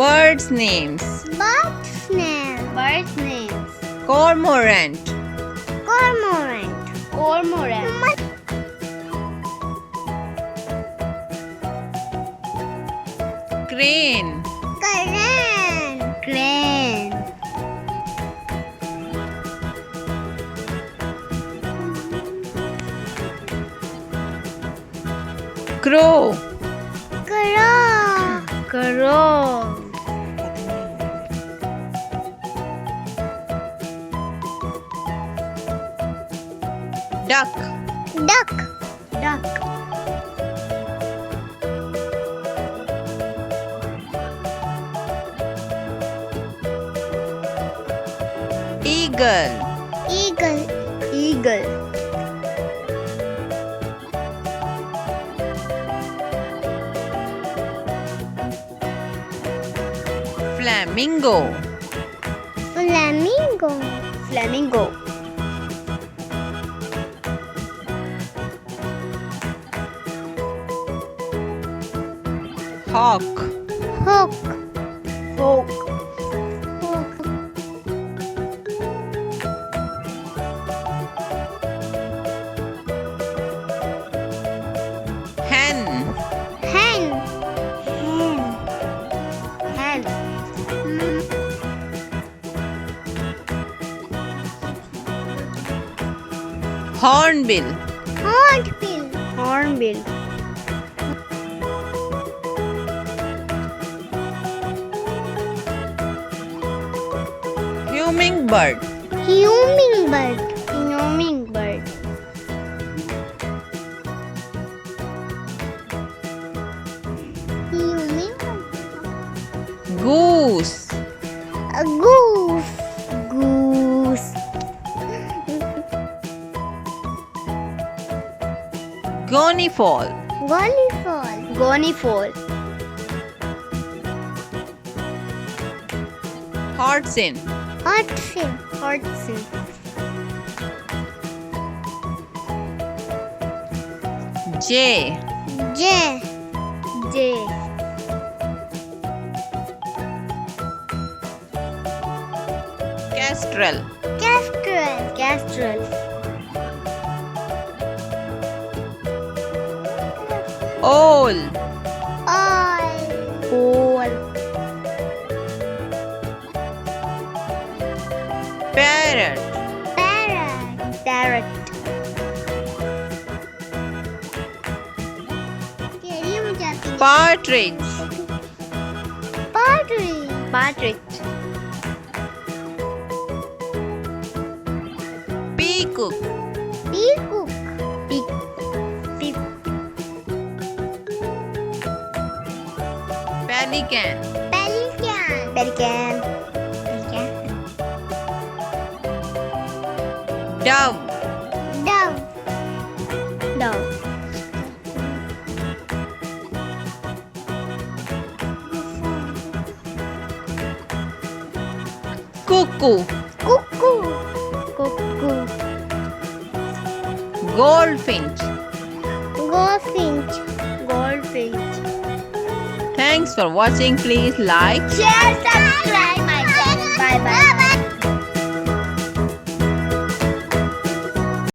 Birds names. Birds name. Birds names. Cormorant. Cormorant. Cormorant. Crane. Crane. Crane. Crow. Crow. Crow. Duck. Duck. Duck. Eagle. Eagle. Eagle. Flamingo. Flamingo. Flamingo. Hawk. Hawk. Hawk. Hawk. Hen. Hen. Hen. Hen. Hornbill. Hornbill. Hornbill. Hummingbird. Hummingbird. Hummingbird. Hummingbird. Goose. A goose. Goose. Gonifowl. Gonifowl. Gonifowl. Hodson. Hodson. Hodson. Jay. Jay. Jay. Kestrel. Kestrel. Kestrel. Owl. Owl. Owl. Parrot. Parrot. Parrot. Partridge. Partridge. Partridge. Peacock. Peacock. Peacock. Pelican. Pelican. Pelican. Pelican. Dove. Dove. Dove. Cuckoo. Cuckoo. Cuckoo. Goldfinch. Goldfinch. Goldfinch. Thanks for watching. Please like. Share, subscribe my channel. Bye bye.